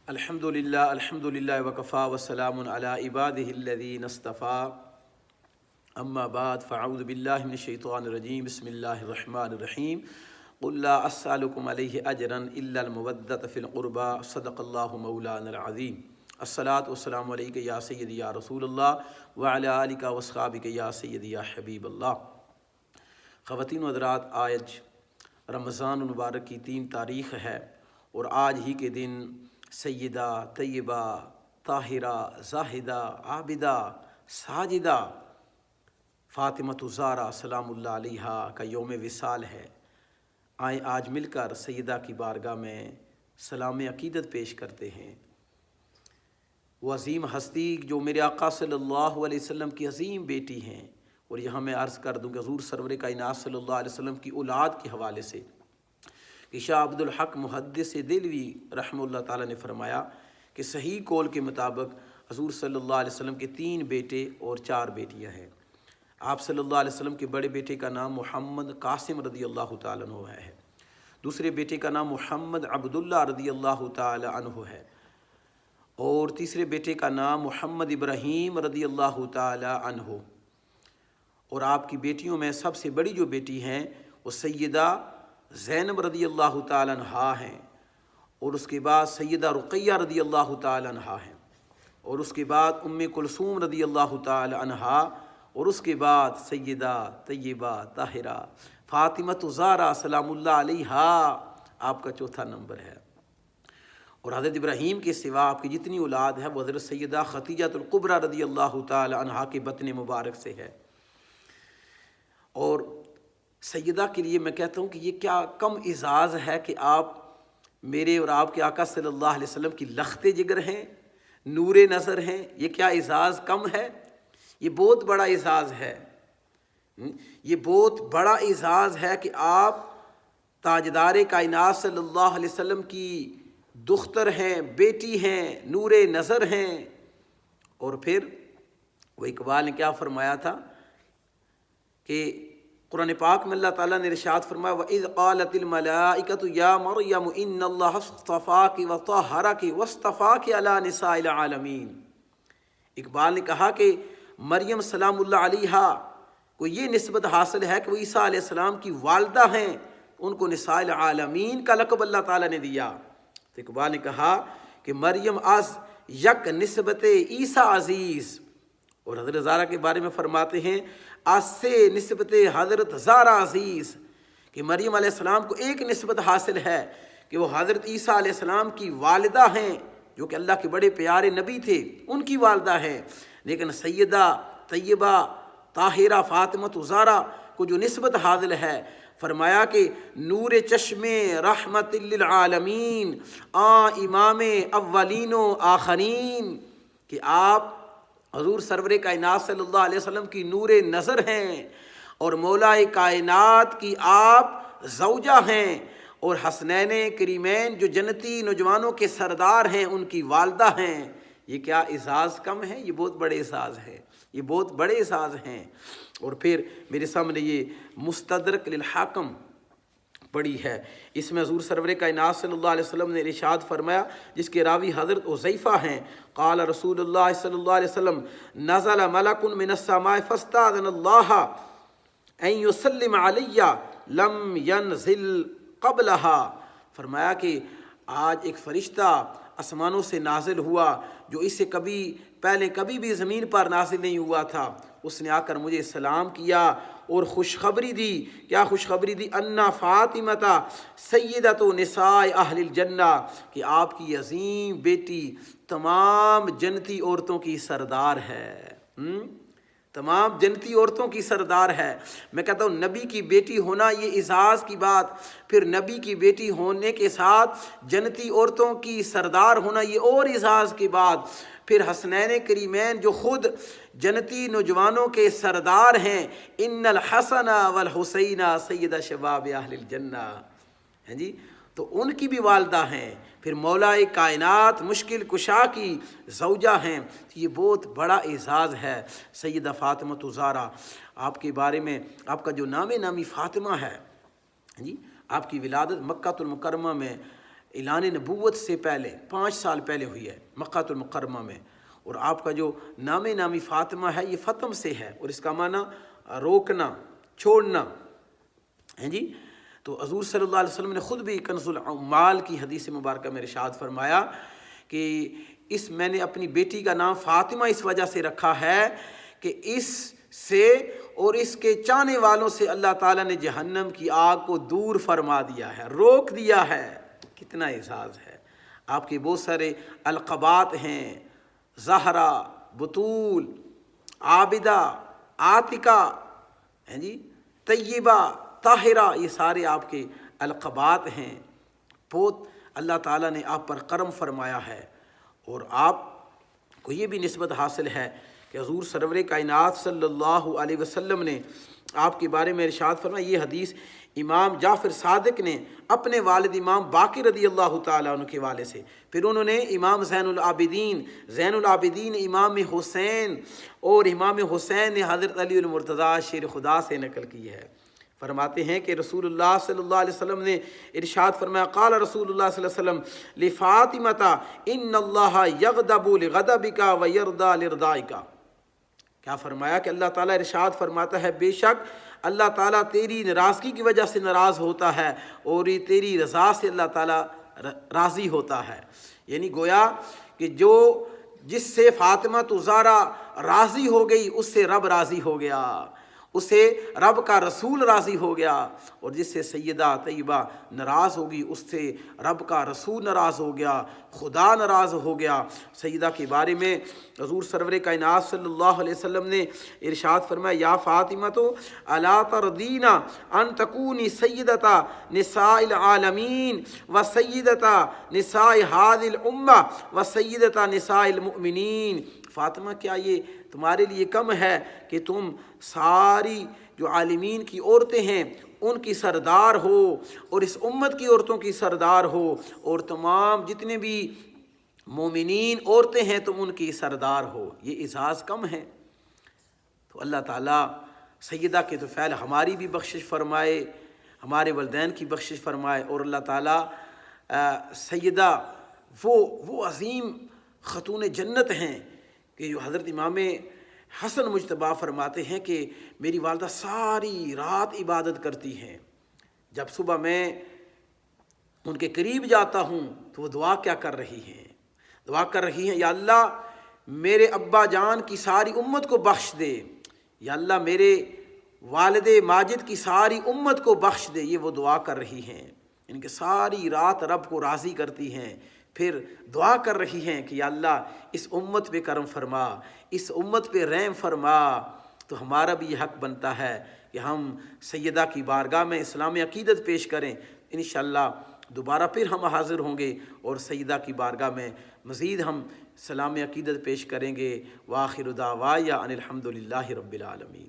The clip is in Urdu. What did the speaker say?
الحمدللہ وکفا وسلام علی عبادہ الذین اصطفیٰ اما بعد فاعوذ باللہ من الشیطان الرجیم بسم اللہ الرحمن الرحیم قل لا اسألکم علیہ اجرا الا المودۃ فی القربى صدق اللہ مولانا العظیم الصلاۃ والسلام علیک یا سیدی یا رسول اللہ وعلی آلک واصحابک یا سیدی یا حبیب اللہ۔ خواتین و حضرات، آج رمضان المبارک کی 3 تاریخ ہے اور آج ہی کے دن سیدہ طیبہ طاہرہ زاہدہ عابدہ ساجدہ فاطمۃ الزہرا سلام اللہ علیہا کا یوم وصال ہے۔ آئیں آج مل کر سیدہ کی بارگاہ میں سلام عقیدت پیش کرتے ہیں۔ وہ عظیم ہستی جو میرے آقا صلی اللہ علیہ وسلم کی عظیم بیٹی ہیں، اور یہاں میں عرض کر دوں کہ حضور سرور کائنات صلی اللہ علیہ وسلم کی اولاد کے حوالے سے کہ شاہ عبد الحق محدث دہلوی رحمہ اللہ تعالیٰ نے فرمایا کہ صحیح قول کے مطابق حضور صلی اللہ علیہ وسلم کے 3 بیٹے اور 4 بیٹیاں ہیں۔ آپ صلی اللہ علیہ وسلم کے بڑے بیٹے کا نام محمد قاسم رضی اللہ تعالیٰ عنہ ہے، دوسرے بیٹے کا نام محمد عبداللہ رضی اللہ تعالیٰ عنہ ہے، اور تیسرے بیٹے کا نام محمد ابراہیم رضی اللہ تعالیٰ عنہ۔ اور آپ کی بیٹیوں میں سب سے بڑی جو بیٹی ہیں وہ سیدہ زینب رضی اللہ تعالیٰ عنہا ہیں، اور اس کے بعد سیدہ رقیہ رضی اللہ تعالیٰ عنہا ہیں، اور اس کے بعد ام کلثوم رضی اللہ تعالیٰ عنہا، اور اس کے بعد سیدہ طیبہ طاہرہ فاطمۃ الزہرا سلام اللہ علیہا آپ کا 4تھا نمبر ہے۔ اور حضرت ابراہیم کے سوا آپ کی جتنی اولاد ہے وہ حضرت سیدہ خدیجہ الکبریٰ رضی اللہ تعالیٰ عنہا کے بطن مبارک سے ہے۔ اور سیدہ کے لیے میں کہتا ہوں کہ یہ کیا کم اعزاز ہے کہ آپ میرے اور آپ کے آقا صلی اللہ علیہ وسلم کی لخت جگر ہیں، نور نظر ہیں۔ یہ کیا اعزاز کم ہے؟ یہ بہت بڑا اعزاز ہے، یہ بہت بڑا اعزاز ہے کہ آپ تاجدار کائنات صلی اللہ علیہ وسلم کی دختر ہیں، بیٹی ہیں، نور نظر ہیں۔ اور پھر وہ اقبال نے کیا فرمایا تھا کہ قرآن پاک میں اللہ تعالیٰ نے ارشاد فرمایا وَإِذْ قَالَتِ الْمَلَائِكَةُ يَا مَرْيَمُ إِنَّ اللَّهَ اصْطَفَاكِ وَطَهَّرَكِ وَاصْطَفَاكِ عَلَى نِسَاءِ الْعَالَمِينَ۔ اقبال نے کہا کہ مریم سلام اللہ علیہا کو یہ نسبت حاصل ہے کہ وہ عیسیٰ علیہ السلام کی والدہ ہیں، ان کو نساء العالمین کا لقب اللہ تعالیٰ نے دیا۔ تو اقبال نے کہا کہ مریم از یک نسبت عیسیٰ عزیز، اور حضرت زہرا کے بارے میں فرماتے ہیں آج سے نسبت حضرت زہرا عزیز، کہ مریم علیہ السلام کو ایک نسبت حاصل ہے کہ وہ حضرت عیسیٰ علیہ السلام کی والدہ ہیں، جو کہ اللہ کے بڑے پیارے نبی تھے، ان کی والدہ ہیں۔ لیکن سیدہ طیبہ طاہرہ فاطمۃ الزہرا کو جو نسبت حاصل ہے، فرمایا کہ نور چشم رحمت للعالمین امام اولین و آخرین، کہ آپ حضور سرور کائنات صلی اللہ علیہ وسلم کی نور نظر ہیں، اور مولا کائنات کی آپ زوجہ ہیں، اور حسنین کریمین جو جنتی نوجوانوں کے سردار ہیں ان کی والدہ ہیں۔ یہ کیا اعزاز کم ہے؟ یہ بہت بڑے اعزاز ہے، یہ بہت بڑے اعزاز ہیں۔ اور پھر میرے سامنے یہ مستدرک للحاکم پڑی ہے، اس میں حضور سرور کائنات صلی اللہ علیہ وسلم نے ارشاد فرمایا، جس کے راوی حضرت حذیفہ ہیں، قال رسول اللہ صلی اللہ علیہ وسلم نزل ملک من السماء فاستاذن اللہ ان یسلم علی لم ینزل قبلها۔ فرمایا کہ آج ایک فرشتہ آسمانوں سے نازل ہوا جو اس سے پہلے کبھی بھی زمین پر نازل نہیں ہوا تھا۔ اس نے آ کر مجھے سلام کیا اور خوشخبری دی۔ کیا خوشخبری دی؟ انا فاطمۃ سیدۃ نساء اہل الجنہ، کہ آپ کی عظیم بیٹی تمام جنتی عورتوں کی سردار ہے، تمام جنتی عورتوں کی سردار ہے۔ میں کہتا ہوں نبی کی بیٹی ہونا یہ اعزاز کی بات، پھر نبی کی بیٹی ہونے کے ساتھ جنتی عورتوں کی سردار ہونا یہ اور اعزاز کی بات، پھر حسنین کریمین جو خود جنتی نوجوانوں کے سردار ہیں، ان الحسن والحسین سید شباب اہل الجنہ، ہیں جی، تو ان کی بھی والدہ ہیں، پھر مولا کائنات مشکل کشا کی زوجہ ہیں۔ یہ بہت بڑا اعزاز ہے۔ سیدہ فاطمۃ الزہرا، آپ کے بارے میں آپ کا جو نامی فاطمہ ہے، جی، آپ کی ولادت مکہ المکرمہ میں اعلان نبوت سے پہلے 5 سال پہلے ہوئی ہے مکہ المکرمہ میں، اور آپ کا جو نامی فاطمہ ہے یہ فتم سے ہے، اور اس کا معنی روکنا، چھوڑنا ہیں جی۔ تو حضور صلی اللہ علیہ وسلم نے خود بھی کنز العمال کی حدیث مبارکہ میں ارشاد فرمایا کہ میں نے اپنی بیٹی کا نام فاطمہ اس وجہ سے رکھا ہے کہ اس سے اور اس کے چاہنے والوں سے اللہ تعالیٰ نے جہنم کی آگ کو دور فرما دیا ہے، روک دیا ہے۔ کتنا اعزاز ہے! آپ کے بہت سارے القابات ہیں، زہرا، بطول، عابدہ، عاتقہ ہیں جی، طیبہ، طاہرہ، یہ سارے آپ کے القابات ہیں۔ بہت اللہ تعالیٰ نے آپ پر کرم فرمایا ہے، اور آپ کو یہ بھی نسبت حاصل ہے کہ حضور سرور کائنات صلی اللہ علیہ وسلم نے آپ کے بارے میں ارشاد فرمایا۔ یہ حدیث امام جعفر صادق نے اپنے والد امام باقر رضی اللہ تعالیٰ عنہ کے والے سے، پھر انہوں نے امام زین العابدین امام حسین اور امام حسین نے حضرت علی المرتضیٰ شیر خدا سے نقل کی ہے۔ فرماتے ہیں کہ رسول اللہ صلی اللہ علیہ وسلم نے ارشاد فرمایا، قال رسول اللہ صلی اللہ علیہ وسلم لفاطمۃ ان اللہ یغضب لغضبک ویرضی لرضائک۔ کیا فرمایا کہ اللہ تعالیٰ ارشاد فرماتا ہے بے شک اللہ تعالیٰ تیری ناراضگی کی وجہ سے ناراض ہوتا ہے اور تیری رضا سے اللہ تعالیٰ راضی ہوتا ہے۔ یعنی گویا کہ جس سے فاطمہ زہرا راضی ہو گئی اس سے رب راضی ہو گیا، اس سے رب کا رسول راضی ہو گیا، اور جس سے سیدہ طیبہ ناراض ہوگی اس سے رب کا رسول ناراض ہو گیا، خدا ناراض ہو گیا۔ سیدہ کے بارے میں حضور سرور کائنات صلی اللہ علیہ وسلم نے ارشاد فرمایا، یا فاطمہ الا ترضین ان تکونی سیدۃ نساء العالمین و سیدۃ نساء هذه الامہ و سیدۃ نساء المؤمنین۔ فاطمہ کیا یہ تمہارے لیے کم ہے کہ تم ساری جو عالمین کی عورتیں ہیں ان کی سردار ہو اور اس امت کی عورتوں کی سردار ہو، اور تمام جتنے بھی مومنین عورتیں ہیں تم ان کی سردار ہو؟ یہ اعزاز کم ہے؟ تو اللہ تعالیٰ سیدہ کے تو فعل ہماری بھی بخشش فرمائے، ہمارے والدین کی بخشش فرمائے، اور اللہ تعالیٰ سیدہ وہ عظیم خاتون جنت ہیں کہ جو حضرت امام حسن مجتبیٰ فرماتے ہیں کہ میری والدہ ساری رات عبادت کرتی ہیں، جب صبح میں ان کے قریب جاتا ہوں تو وہ دعا کیا کر رہی ہیں؟ دعا کر رہی ہیں، یا اللہ میرے ابا جان کی ساری امت کو بخش دے، یا اللہ میرے والد ماجد کی ساری امت کو بخش دے۔ یہ وہ دعا کر رہی ہیں، ان کے ساری رات رب کو راضی کرتی ہیں، پھر دعا کر رہی ہیں کہ یا اللہ اس امت پہ کرم فرما، اس امت پہ رحم فرما۔ تو ہمارا بھی یہ حق بنتا ہے کہ ہم سیدہ کی بارگاہ میں اسلامی عقیدت پیش کریں۔ انشاءاللہ دوبارہ پھر ہم حاضر ہوں گے اور سیدہ کی بارگاہ میں مزید ہم سلام عقیدت پیش کریں گے۔ وآخر دعوایا ان الحمد للہ رب العالمین۔